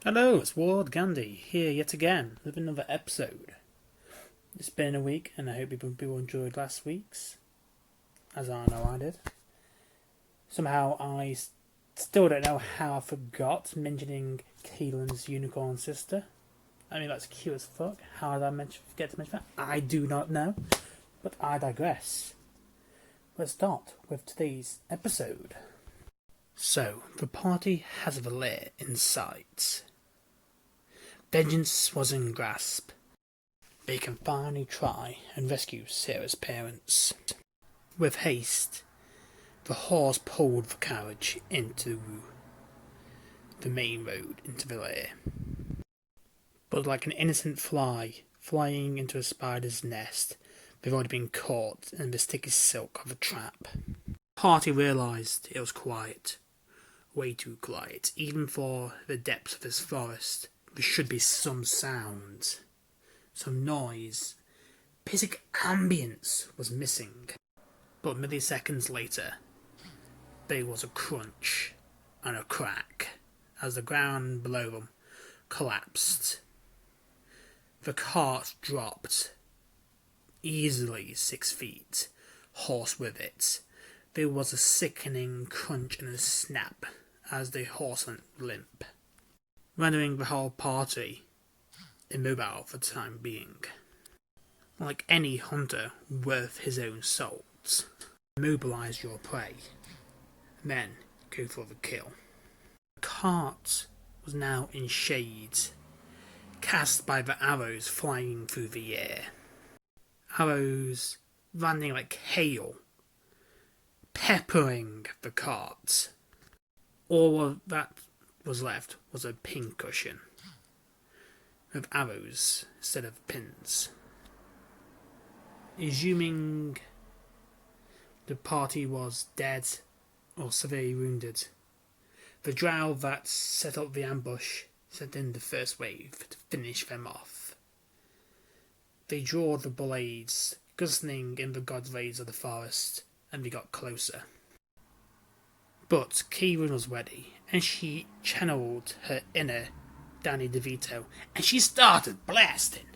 Hello, it's Ward Gandhi here yet again with another episode. It's been a week and I hope people enjoyed last week's, as I know I did. Somehow I still don't know how I forgot mentioning Keelan's unicorn sister. I mean, that's cute as fuck. How did I forget to mention that? I do not know, but I digress. Let's start with today's episode. So, the party has the lair in sight. Vengeance was in grasp. They can finally try and rescue Sarah's parents. With haste, the horse pulled the carriage into the main road into the lair. But like an innocent fly flying into a spider's nest, they've already been caught in the sticky silk of a trap. The party realised it was quiet. Way too quiet, even for the depths of this forest. There should be some sound, some noise. Basic ambience was missing. But milliseconds later, there was a crunch and a crack as the ground below them collapsed. The cart dropped, easily 6 feet, horse with it. There was a sickening crunch and a snap as the horse went limp, rendering the whole party immobile for the time being. Like any hunter worth his own salt, immobilize your prey, then go for the kill. The cart was now in shade, cast by the arrows flying through the air. Arrows landing like hail, peppering the cart. All that was left was a pincushion with arrows instead of pins. Assuming the party was dead or severely wounded, the drow that set up the ambush sent in the first wave to finish them off. They drew the blades, glistening in the god rays of the forest, and they got closer. But Kieran was ready, and she channeled her inner Danny DeVito, and she started blasting.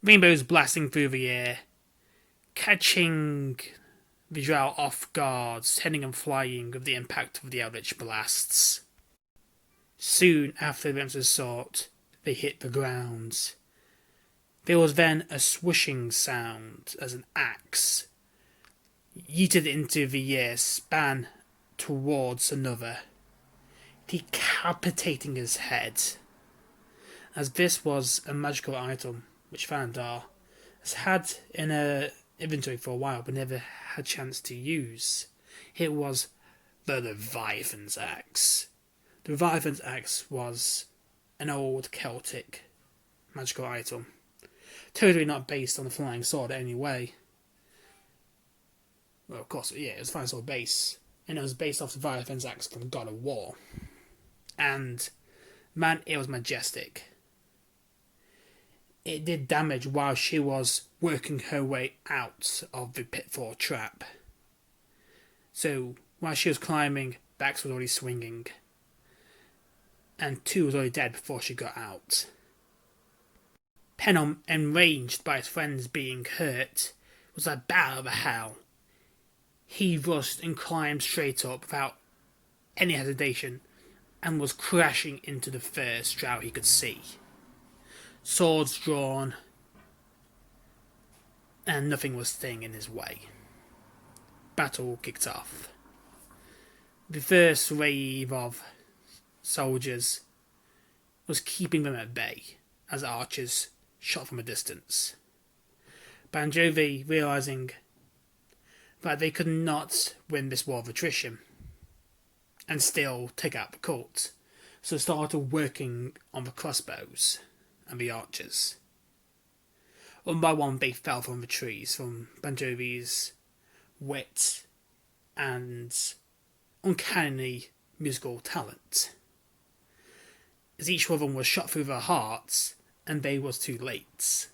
Rainbows blasting through the air, catching the drow off guard, sending them flying with the impact of the eldritch blasts. Soon after the answers sought, they hit the ground. There was then a swishing sound as an axe yeeted into the air, span towards another, decapitating his head. As this was a magical item which Fanadar has had in her inventory for a while but never had a chance to use. It was the Leviathan's Axe. The Leviathan's Axe was an old Celtic magical item, totally not based on the flying sword anyway. Well, of course, yeah, it was flying sword base, and it was based off the Leviathan's Axe from God of War. And man, it was majestic. It did damage while she was working her way out of the pitfall trap. So while she was climbing, the axe was already swinging, and 2 was already dead before she got out. Penom, enraged by his friends being hurt, was a bat of hell. He rushed and climbed straight up without any hesitation, and was crashing into the first drow he could see. Swords drawn, and nothing was staying in his way. Battle kicked off. The first wave of soldiers was keeping them at bay as archers shot from a distance. Banjovi, realising that they could not win this war of attrition and still take out the cult, so started working on the crossbows and the archers. One by one they fell from the trees from Banjovi's wit and uncanny musical talent, as each one of them was shot through their hearts and they was too late.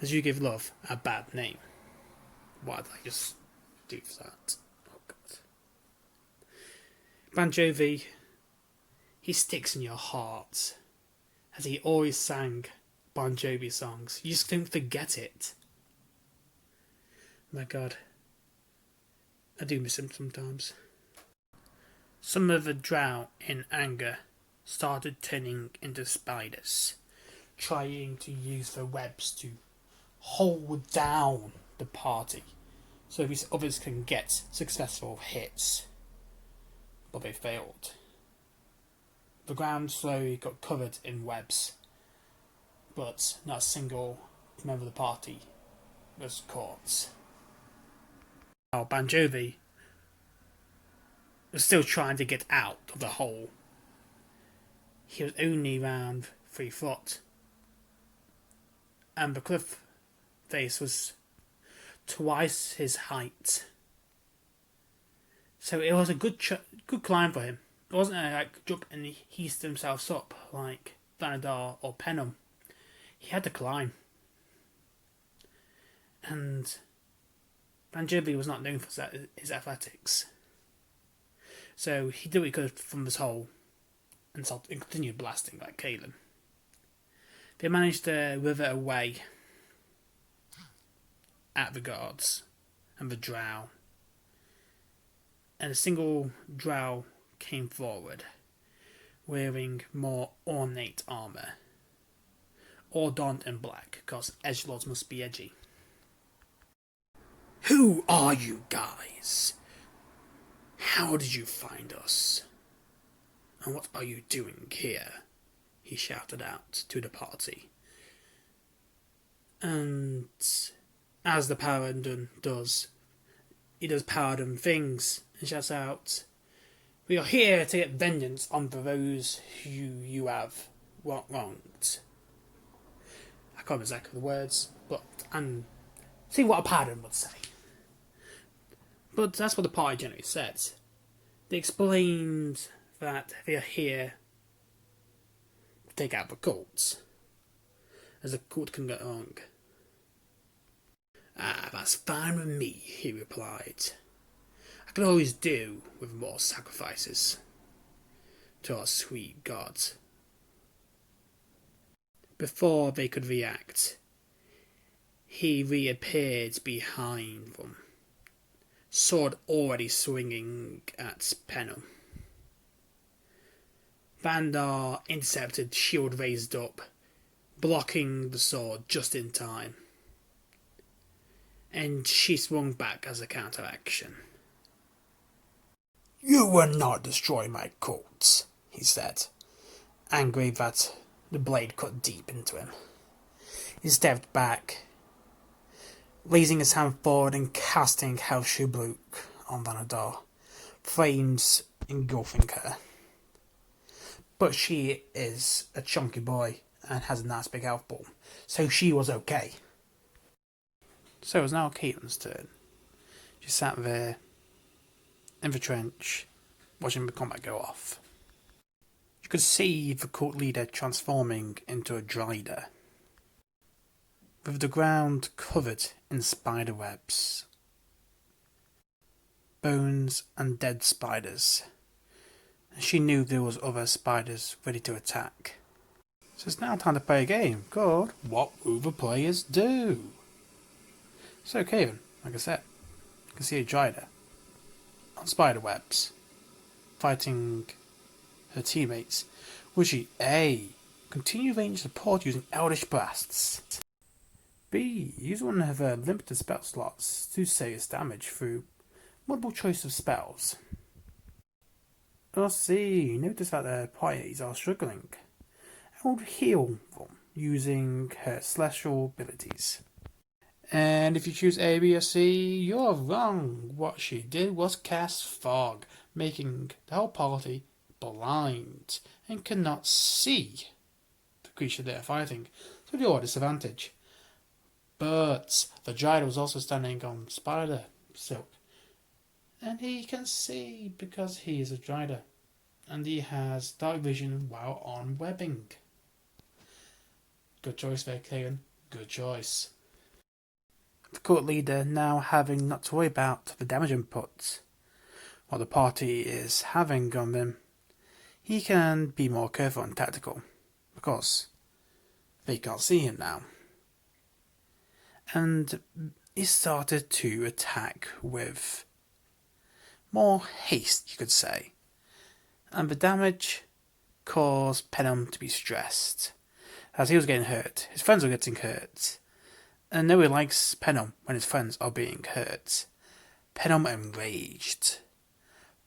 As you give love a bad name. Why did I just do that? Oh god. Banjovi, he sticks in your heart, as he always sang Bon Jovi songs. You just don't forget it. My God, I do miss him sometimes. Some of the drow, in anger, started turning into spiders, trying to use their webs to hold down the party so these others can get successful hits. But they failed. The ground slowly got covered in webs, but not a single member of the party was caught. Now, Bon Jovi was still trying to get out of the hole. He was only around 3 foot, and the cliff face was twice his height. So it was a good climb for him. It wasn't a jump and he eased himself up like Vanadar or Penham. He had to climb. And Bon Jovi was not known for his athletics. So he did what he could from this hole and continued blasting like Caelan. They managed to wither away at the guards and the drow. And a single drow came forward, wearing more ornate armour, all donned in black, because edgelords must be edgy. "Who are you guys? How did you find us? And what are you doing here?" he shouted out to the party. And as the Paladin does, he does Paladin things and shouts out, "We are here to get vengeance on those who you have wronged." I can't remember exactly the words, but I'm seeing what a Paladin would say. But that's what the party generally said. They explained that they are here to take out the cults, as a cult can go wrong. "Ah, that's fine with me," he replied. "I could always do with more sacrifices to our sweet gods." Before they could react, he reappeared behind them, sword already swinging at Penham. Vandar intercepted, shield raised up, blocking the sword just in time. And she swung back as a counteraction. "You will not destroy my cults," he said, angry that the blade cut deep into him. He stepped back, raising his hand forward and casting Helshubluk on Vanadar, flames engulfing her. But she is a chunky boy and has a nice big health ball, so she was okay. So it was now Caitlin's turn. She sat there in the trench, watching the combat go off. You could see the cult leader transforming into a drider, with the ground covered in spider webs, bones and dead spiders. And she knew there was other spiders ready to attack. So it's now time to play a game called What Will the Players Do? So Caelan, like I said, you can see a drider on spider webs, fighting her teammates. Will she A. continue range support using Eldritch Blasts? B. Use one of her limited spell slots to serious damage through multiple choice of spells? Or C. Notice that their parties are struggling and will heal them using her celestial abilities. And if you choose A, B, or C, you're wrong. What she did was cast fog, making the whole party blind and cannot see the creature they're fighting, so they are at disadvantage. But the drider was also standing on spider silk, and he can see because he is a drider, and he has dark vision while on webbing. Good choice there, Caelan. Good choice. The cult leader now having not to worry about the damage input, what the party is having on them, he can be more careful and tactical, because they can't see him now. And he started to attack with more haste, you could say. And the damage caused Penham to be stressed, as he was getting hurt. His friends were getting hurt, and nobody likes Penham when his friends are being hurt. Penham enraged,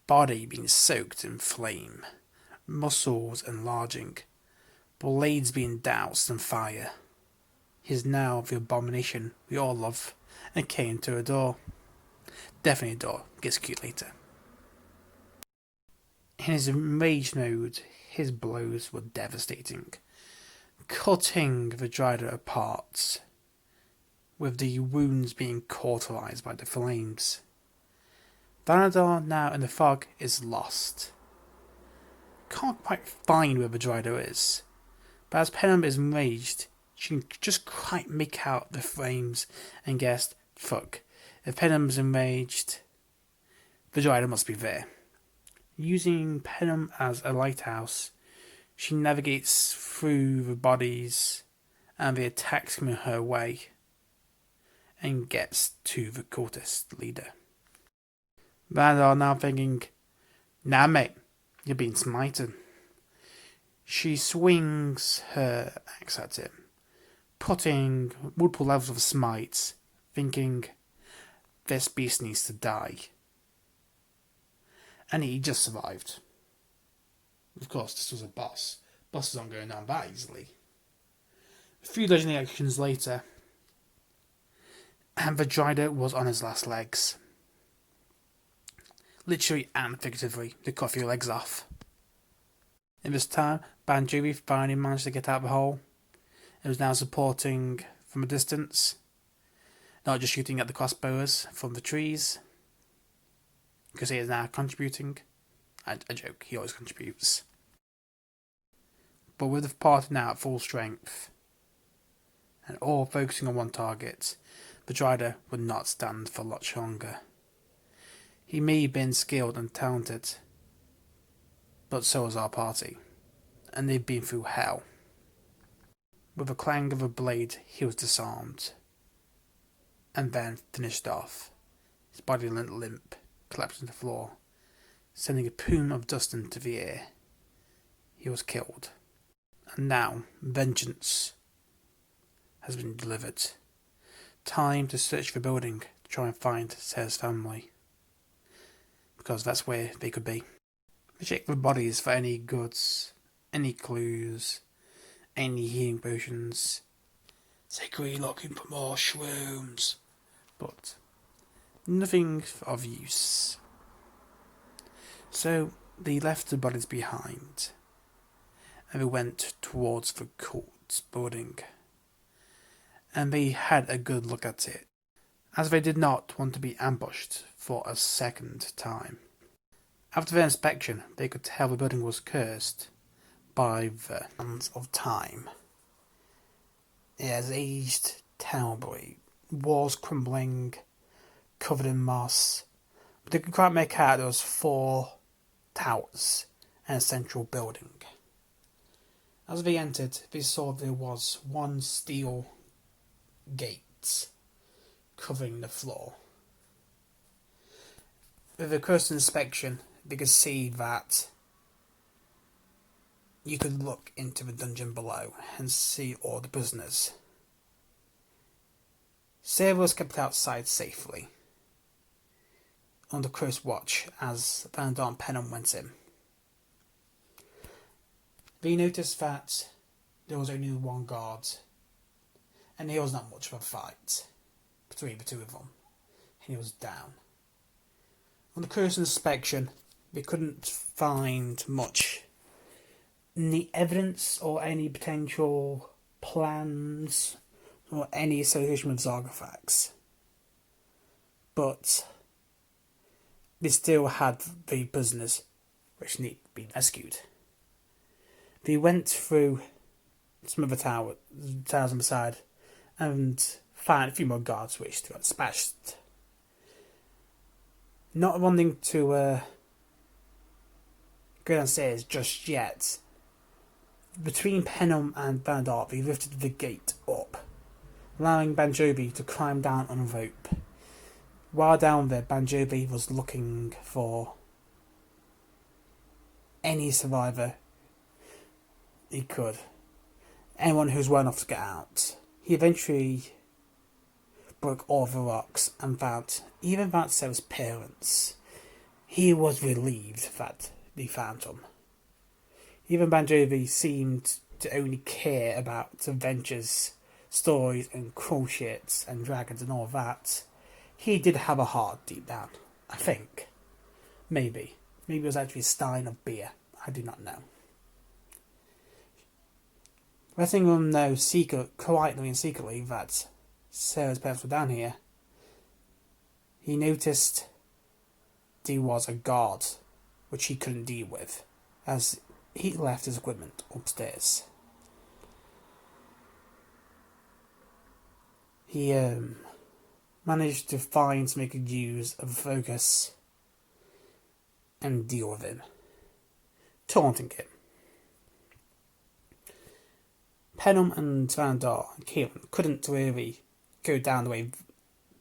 body being soaked in flame, muscles enlarging, blades being doused in fire. He is now the abomination we all love and came to adore. Definitely adore, gets cute later. In his enraged mode, his blows were devastating, cutting the Drider apart, with the wounds being cauterized by the flames. Vanadar, now in the fog, is lost. Can't quite find where the Drider is, but as Penham is enraged, she can just quite make out the flames and guess, fuck, if Penham's enraged, the Drider must be there. Using Penham as a lighthouse, she navigates through the bodies and the attacks coming her way, and gets to the cultist leader. Vandal now thinking, nah mate, you're being smitten. She swings her axe at him, putting multiple levels of smite, thinking, this beast needs to die. And he just survived. Of course, this was a boss. Bosses aren't going down that easily. A few legendary actions later, and the Drider was on his last legs. Literally and figuratively, they cut a few legs off. In this time, Banjubi finally managed to get out of the hole. It was now supporting from a distance, not just shooting at the crossbowers from the trees, because he is now contributing. I joke, he always contributes. But with the party now at full strength, and all focusing on one target, the Drider would not stand for much longer. He may have been skilled and talented, but so was our party, and they'd been through hell. With a clang of a blade, he was disarmed, and then finished off. His body went limp, collapsed to the floor, sending a plume of dust into the air. He was killed. And now, vengeance has been delivered. Time to search the building to try and find Sarah's family, because that's where they could be. We check the bodies for any goods, any clues, any healing potions. Secretly looking for more shrooms, but nothing of use. So they left the bodies behind, and they went towards the cult building. And they had a good look at it, as they did not want to be ambushed for a second time. After their inspection, they could tell the building was cursed by the hands of time. It has aged terribly, walls crumbling, covered in moss, but they could quite make out there was 4 towers and a central building. As they entered, they saw there was one steel gate covering the floor. With a close inspection, they could see that you could look into the dungeon below and see all the prisoners. Sarah was kept outside safely, under close watch as Vanadar and Penham went in. They noticed that there was only one guard, and there was not much of a fight between the two of them, and he was down. On the close inspection, they couldn't find much, any evidence or any potential plans or any association with Zargophax. But they still had the prisoners which need to be rescued. They went through some of the towers on the side and found a few more guards which got smashed. Not wanting to go downstairs just yet. Between Penham and Bernard, they lifted the gate up, allowing Banjobi to climb down on a rope. While down there, Banjobi was looking for any survivor he could. Anyone who was well enough to get out. He eventually broke all the rocks and even found Sarah's parents. He was relieved that they found them. Even Banjobi seemed to only care about adventures, stories and cruel shits and dragons and all that. He did have a heart deep down, I think. Maybe. Maybe it was actually a stein of beer. I do not know. Letting them know quietly and secretly that Sarah's parents were down here, he noticed there was a guard which he couldn't deal with, as he left his equipment upstairs. He managed to make a use of focus and deal with him, taunting him. Penham and Vandar and Kieran couldn't really go down the way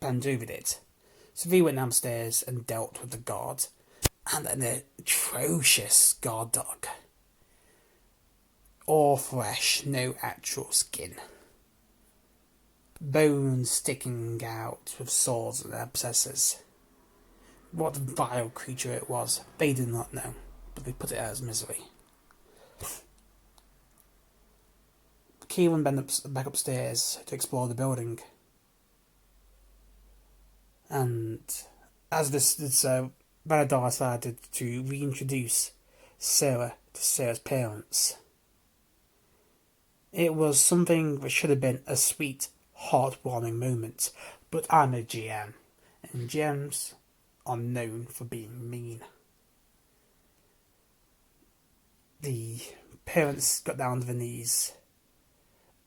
Banjobi did, so they went downstairs and dealt with the guard and an atrocious guard dog. All flesh, no actual skin. Bones sticking out with swords and abscesses. What vile creature it was, they did not know, but they put it out as misery. Kieran went back upstairs to explore the building. And as this Vanadar decided to reintroduce Sarah to Sarah's parents. It was something that should have been a sweet, heartwarming moment, but I'm a GM, and GMs are known for being mean. The parents got down to their knees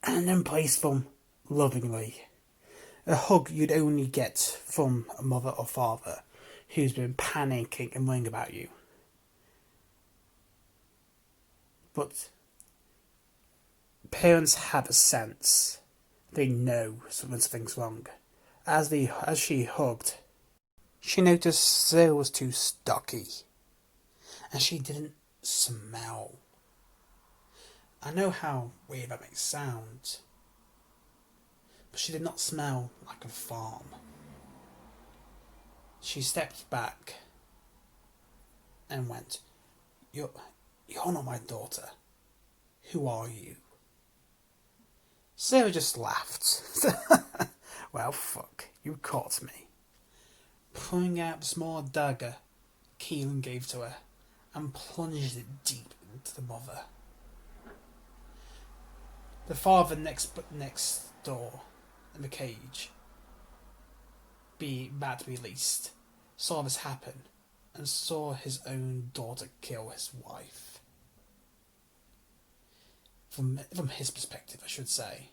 and embraced them lovingly. A hug you'd only get from a mother or father who's been panicking and worrying about you. But parents have a sense. They know something's wrong. As she hugged, she noticed Sarah was too stocky, and she didn't smell. I know how weird that makes sound, but she did not smell like a farm. She stepped back and went, You're not my daughter. Who are you? Sarah just laughed. Well, fuck, you caught me. Pulling out the small dagger Keelan gave to her and plunged it deep into the mother. The father next door in the cage, about to be released, saw this happen and saw his own daughter kill his wife. From his perspective, I should say.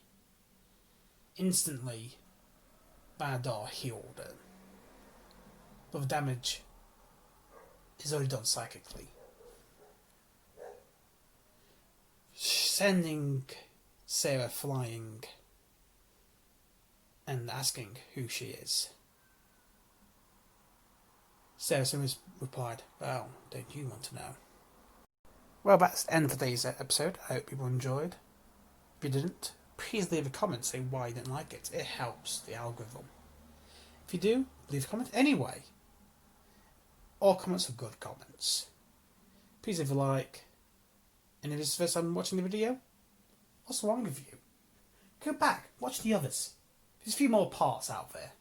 Instantly, Badar healed her. But the damage is only done psychically. Sending Sarah flying and asking who she is. Sarah Simmons replied, Well, don't you want to know? Well, that's the end of today's episode. I hope people enjoyed. If you didn't, please leave a comment saying why you didn't like it. It helps the algorithm. If you do, leave a comment anyway. All comments are good comments. Please leave a like. And if this is the first time watching the video, what's wrong with you? Go back, watch the others. There's a few more parts out there.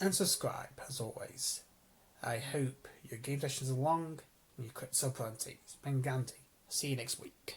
And subscribe, as always. I hope your game sessions are long and you quit so plenty. It's been Gandhi. See you next week.